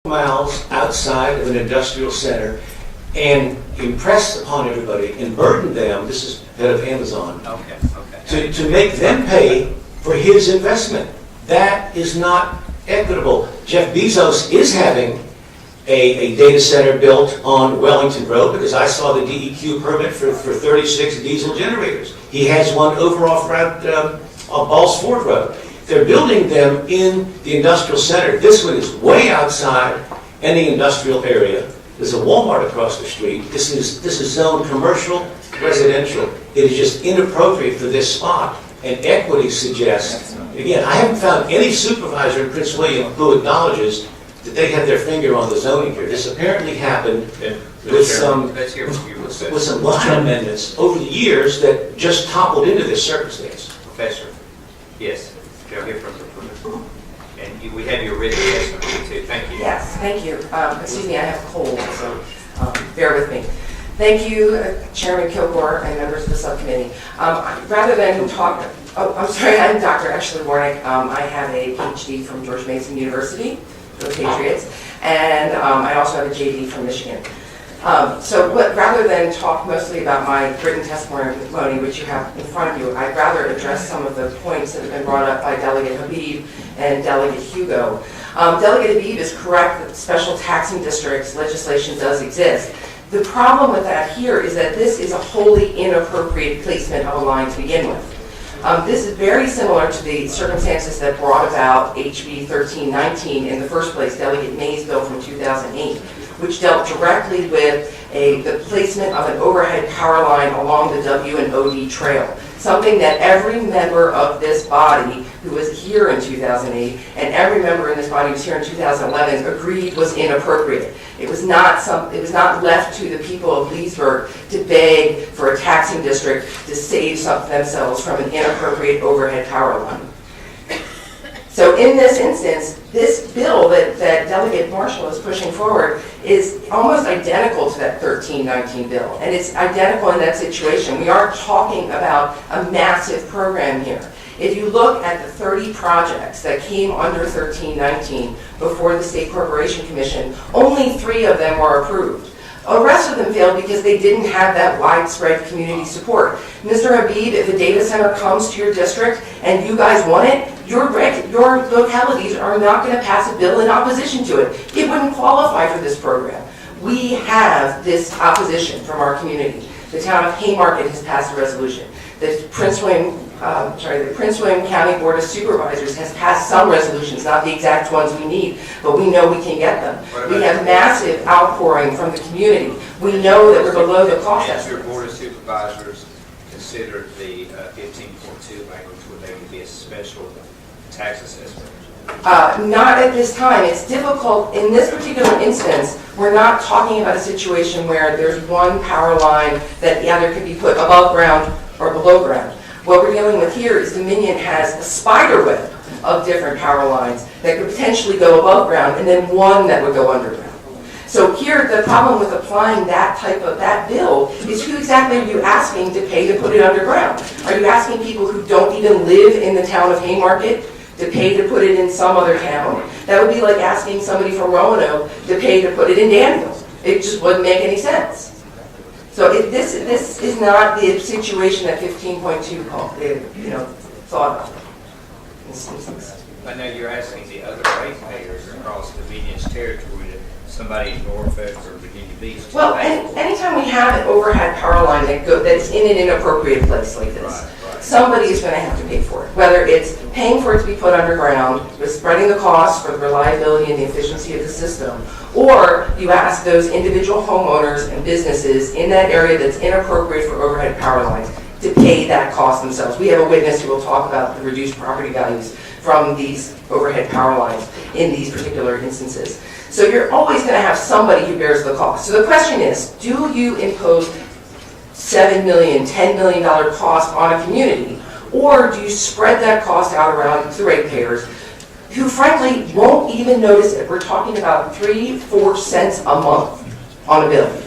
miles outside of an industrial center and impress upon everybody and burden them, this is head of Amazon, to make them pay for his investment. That is not equitable. Jeff Bezos is having a data center built on Wellington Road because I saw the DEQ permit for 36 diesel generators. He has one over off Balls Ford Road. They're building them in the industrial center. This one is way outside any industrial area. There's a Walmart across the street. This is zoned commercial, residential. It is just inappropriate for this spot. And equity suggests, again, I haven't found any supervisor in Prince William who acknowledges that they had their finger on the zoning here. This apparently happened with some line amendments over the years that just toppled into this circumstance. Professor, yes, you'll hear from the professor. And we have your written testimony too. Thank you. Yes, thank you. Excuse me, I have a cold, so bear with me. Thank you, Chairman Kilgore and members of the subcommittee. Rather than talk, I'm sorry, I'm Dr. Ashley Warnick. I have a PhD from George Mason University, the Patriots, and I also have a JD from Michigan. Rather than talk mostly about my written testimony, which you have in front of you, I'd rather address some of the points that have been brought up by Delegate Habib and Delegate Hugo. Delegate Habib is correct that special taxing districts legislation does exist. The problem with that here is that this is a wholly inappropriate placement of a line to begin with. This is very similar to the circumstances that brought about HB 1319 in the first place, Delegate May's bill from 2008, which dealt directly with the placement of an overhead power line along the W and OD trail, something that every member of this body who was here in 2008 and every member in this body who was here in 2011 agreed was inappropriate. It was not left to the people of Leesburg to beg for a taxing district to save themselves from an inappropriate overhead power line. So in this instance, this bill that Delegate Mashall is pushing forward is almost identical to that 1319 bill, and it's identical in that situation. We aren't talking about a massive program here. If you look at the 30 projects that came under 1319 before the State Corporation Commission, only 3 of them were approved. The rest of them failed because they didn't have that widespread community support. Mr. Habib, if a data center comes to your district and you guys want it, your localities are not going to pass a bill in opposition to it. It wouldn't qualify for this program. We have this opposition from our community. The town of Haymarket has passed a resolution. The Prince William County Board of Supervisors has passed some resolutions, not the exact ones we need, but we know we can get them. We have massive outpouring from the community. We know that we're below the cost Has estimate. your Board of Supervisors considered the 15.2 language where they would be a special tax assessment? Not at this time. It's difficult. In this particular instance, we're not talking about a situation where there's one power line that either could be put above ground or below ground. What we're dealing with here is Dominion has a spider web of different power lines that could potentially go above ground and then one that would go underground. So here, the problem with applying that bill is who exactly are you asking to pay to put it underground? Are you asking people who don't even live in the town of Haymarket to pay to put it in some other town? That would be like asking somebody from Roanoke to pay to put it in Danville. It just wouldn't make any sense. So this is not the situation that 15.2 thought of. I know you're asking the other ratepayers across Dominion's territory, somebody in Norfolk or Virginia Beach. Well, anytime we have an overhead power line that's in an inappropriate place like this, somebody is going to have to pay for it. Whether it's paying for it to be put underground, with spreading the cost for the reliability and the efficiency of the system, or you ask those individual homeowners and businesses in that area that's inappropriate for overhead power lines to pay that cost themselves. We have a witness who will talk about the reduced property values from these overhead power lines in these particular instances. So you're always going to have somebody who bears the cost. So the question is, do you impose $7 million, $10 million cost on a community, or do you spread that cost out around the ratepayers who frankly won't even notice it? We're talking about 3-4 cents a month on a bill.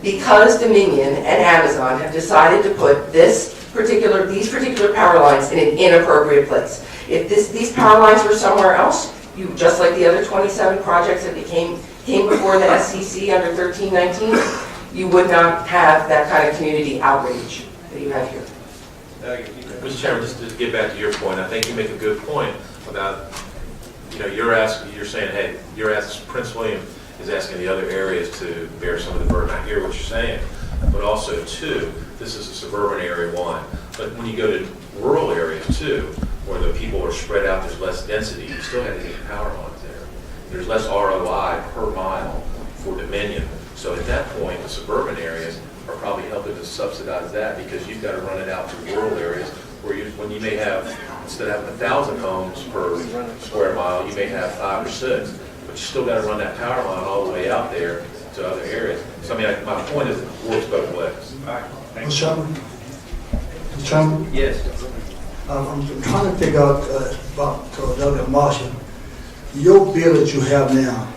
Because Dominion and Amazon have decided to put these particular power lines in an inappropriate place. If these power lines were somewhere else, You, just like the other 27 projects that came before the SCC under 1319, you would not have that kind of community outrage that you have here. Mr. Chairman, just to get back to your point, I think you make a good point about, you're saying, hey, Prince William is asking the other areas to bear some of the burden. I hear what you're saying, but also, too, this is a suburban area, one. But when you go to rural areas, too, where the people are spread out, there's less density, you still have to get power lines there. There's less ROI per mile for Dominion. So at that point, the suburban areas are probably helping to subsidize that because you've got to run it out to rural areas where when you may have, instead of having 1,000 homes per square mile, you may have 5 or 6. But you still got to run that power line all the way out there to other areas. So I mean, my point is it works both ways. All right, thank Mr. you. Chairman? Mr. Chairman? Yes. I'm trying to figure out about Dr. Mashall. Your bill that you have now,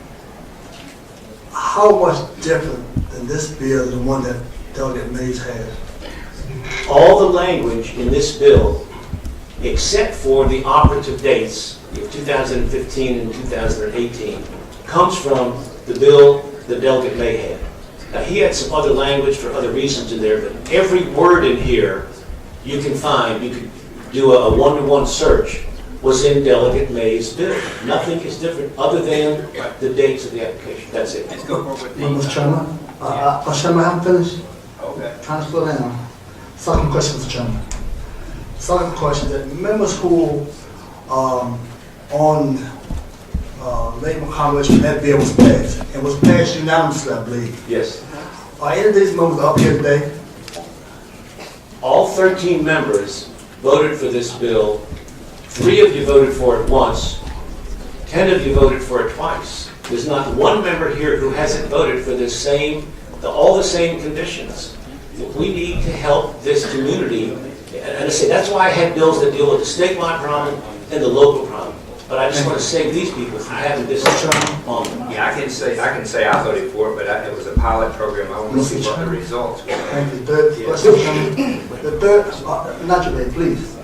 how much different than this bill is the one that Delegate Mays has? All the language in this bill, except for the operative dates of 2015 and 2018, comes from the bill that Delegate May had. Now, he had some other language for other reasons in there, but every word in here you can find, you could do a one-to-one search, was in Delegate May's bill. Nothing is different other than the dates of the application. That's it. Let's go forward with Mr. Chairman? Mr. Chairman, I haven't finished. Okay. Trying to slow down. Second question, Mr. Chairman. Second question, that members who on labor coverage when that bill was passed, and was passed unanimously, I believe. Yes. Are any of these members up here today? All 13 members voted for this bill. 3 of you voted for it once. 10 of you voted for it twice. There's not one member here who hasn't voted for all the same conditions. We need to help this community. And I say that's why I had bills that deal with the statewide problem and the local problem. But I just want to save these people from having this on them. Yeah, I can say I voted for it, but it was a pilot program. I want to see what the results were. Thank you. Third question, Mr. Chairman. The third, not your name, please.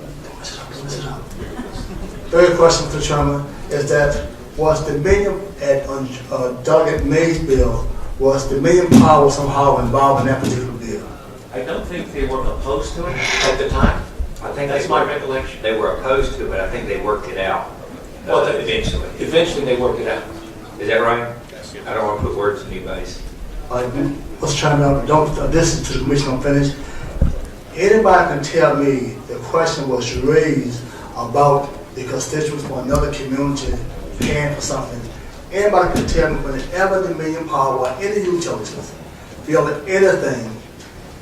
Third question, Mr. Chairman, is that was Dominion on Delegate May's bill, was Dominion Power somehow involved in that particular bill? I don't think they were opposed to it at the time. I think That's my recollection. They were opposed to it, but I think they worked it out. Well, Eventually. Eventually, they worked it out. Is that right? I don't want to put words in anybody's. Mr. Chairman, don't listen to the commission, I'm finished. Anybody can tell me the question was raised about the constituents from another community paying for something. Anybody can tell me whenever Dominion Power or any utilities feel that anything,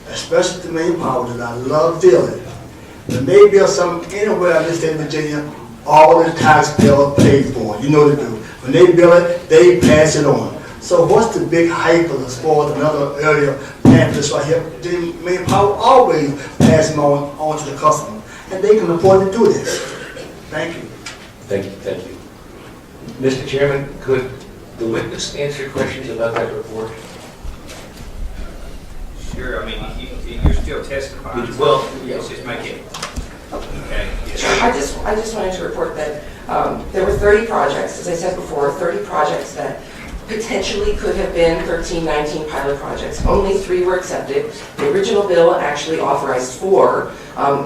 especially Dominion Power that I love dealing, when they build something anywhere in the state of Virginia, all the taxpayers pay for it. You know they do. When they build it, they pass it on. So what's the big hype of as far as another area paying for this right here? Dominion Power always pass them on to the customer, and they can afford to do this. Thank you. Thank you, thank you. Mr. Chairman, could the witness answer questions about that report? Sure, I mean, you're still testifying. Well, yeah. Let's just make it. Okay. I just wanted to report that there were 30 projects, as I said before, 30 projects that potentially could have been 1319 pilot projects. Only 3 were accepted. The original bill actually authorized 4.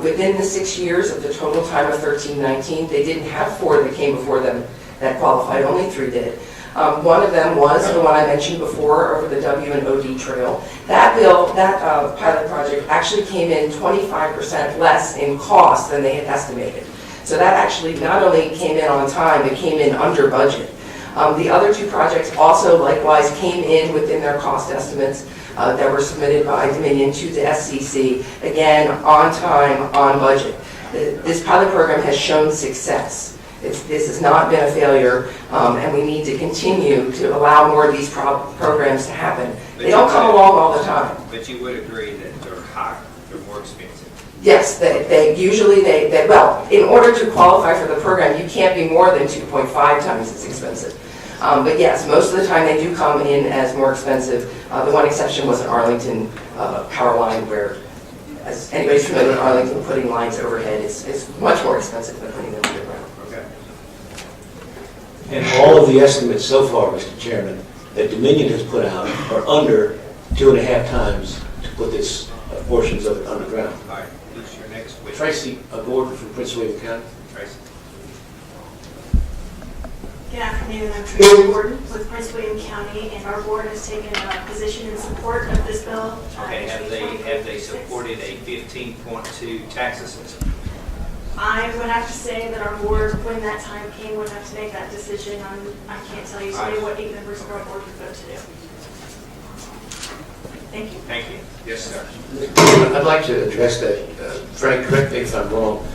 Within the 6 years of the total time of 1319, they didn't have 4 that came before them that qualified. Only 3 did. One of them was the one I mentioned before over the W and OD trail. That bill, that pilot project actually came in 25% less in cost than they had estimated. So that actually not only came in on time, it came in under budget. The other 2 projects also likewise came in within their cost estimates that were submitted by Dominion to the SCC, again, on time, on budget. This pilot program has shown success. This has not been a failure, and we need to continue to allow more of these programs to happen. They don't come along all the time. But you would agree that they're more expensive. Yes, they usually, well, in order to qualify for the program, you can't be more than 2.5 times as expensive. But yes, most of the time they do come in as more expensive. The one exception was an Arlington power line where, as anybody's familiar with Arlington, putting lines overhead is much more expensive than putting them underground. Okay. And all of the estimates so far, Mr. Chairman, that Dominion has put out are under 2.5 times to put this portions of it underground. All right, who's your next witness? Tracy Gordon from Prince William County. Tracy. Good afternoon, I'm Tracy Gordon with Prince William County, and our board has taken a position in support of this bill. Okay, have they supported a 15.2 tax assessment? I would have to say that our board, when that time came, would have to make that decision. I can't tell you today what 8 members of our board would vote to do. Thank you. Thank you. Yes, sir. I'd like to address that. Frank, correct me if I'm wrong.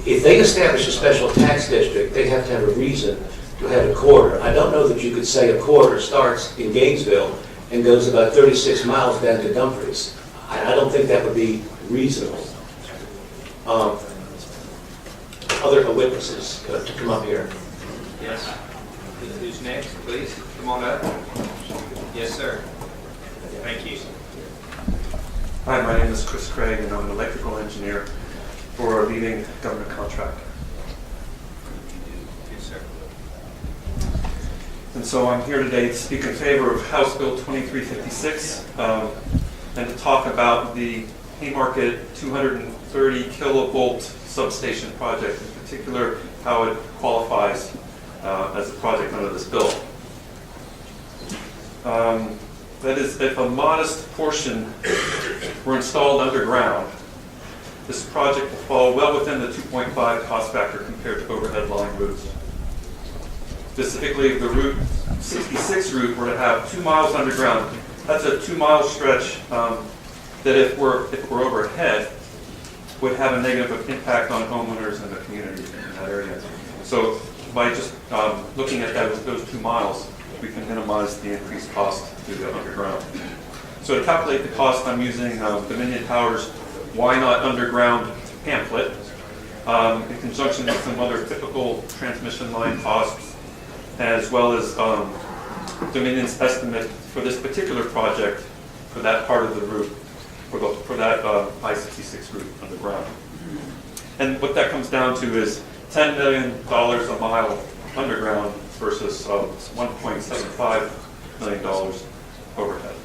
If they establish a special tax district, they have to have a reason to have a corridor. I don't know that you could say a corridor starts in Gainesville and goes about 36 miles down to Dumfries. I don't think that would be reasonable. Other witnesses to come up here. Yes. Who's next, please? Come on up. Yes, sir. Thank you. Hi, my name is Chris Craig, and I'm an electrical engineer for a leading government contractor. Yes, sir. And so I'm here today to speak in favor of House Bill 2356 and to talk about the Haymarket 230 kilovolt substation project, in particular how it qualifies as a project under this bill. That is, if a modest portion were installed underground, this project will fall well within the 2.5 cost factor compared to overhead line routes. Specifically, if the Route 66 route were to have 2 miles underground, that's a 2-mile stretch that if we're overhead, would have a negative impact on homeowners and the community in that area. So by just looking at those 2 miles, we can minimize the increased cost to the underground. So to calculate the cost, I'm using Dominion Power's Why Not Underground pamphlet in conjunction with some other typical transmission line costs, as well as Dominion's estimate for this particular project for that part of the route, for that I-66 route underground. And what that comes down to is $10 million a mile underground versus $1.75 million overhead.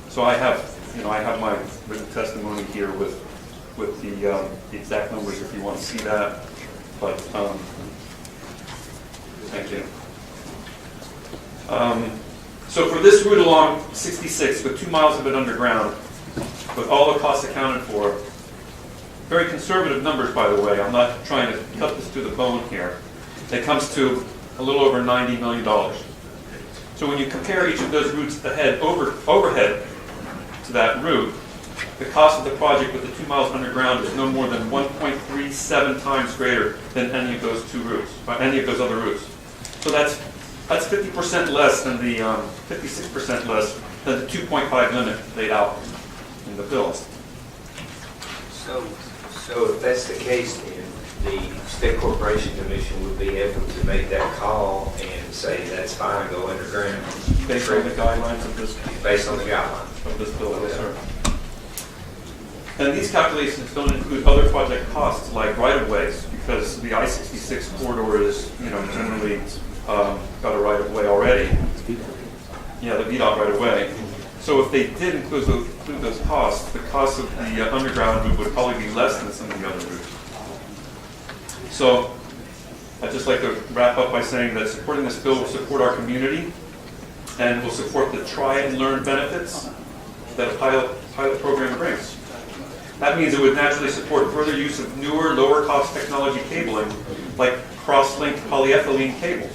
So I have my written testimony here with the exact numbers if you want to see that. But thank you. So for this route along 66, with 2 miles of it underground, with all the costs accounted for, very conservative numbers, by the way. I'm not trying to cut this to the bone here. It comes to a little over $90 million. So when you compare each of those routes overhead to that route, the cost of the project with the 2 miles underground is no more than 1.37 times greater than any of those other routes. So that's 50% less than the 56% less than the 2.5 limit laid out in the bills. So if that's the case, then the State Corporation Commission would be able to make that call and say that's fine, go underground. Based on the guidelines of this Based on the guidelines. of this bill, yes, sir. And these calculations don't include other project costs like right-of-ways, because the I-66 corridor is, generally got a right-of-way already. Yeah, the VDOT right-of-way. So if they did include those costs, the cost of the underground route would probably be less than some of the other routes. So I'd just like to wrap up by saying that supporting this bill will support our community and will support the try and learn benefits that a pilot program brings. That means it would naturally support further use of newer, lower cost technology cabling like cross-linked polyethylene cable.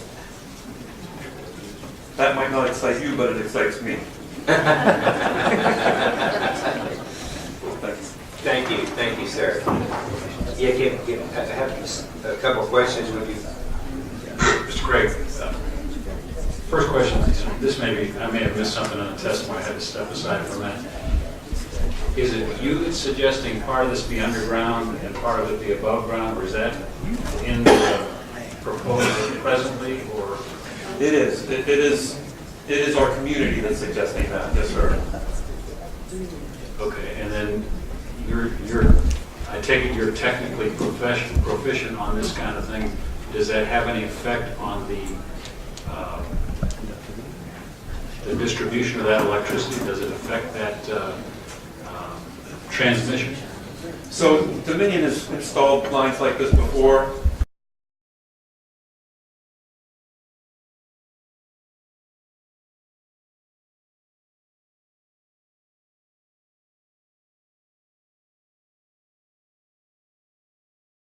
That might not excite you, but it excites me. Thanks. Thank you, sir. Yeah, I have a couple of questions with you. Mr. Craig, first question, this may be, I may have missed something on the testimony, I had to step aside for a minute. Is it you that's suggesting part of this be underground and part of it be above ground, or is that in the proposal presently, or? It is our community that's suggesting that, yes, sir. Okay, and then your I take it you're technically proficient on this kind of thing. Does that have any effect on the distribution of that electricity? Does it affect that transmission? So Dominion has installed lines like this before.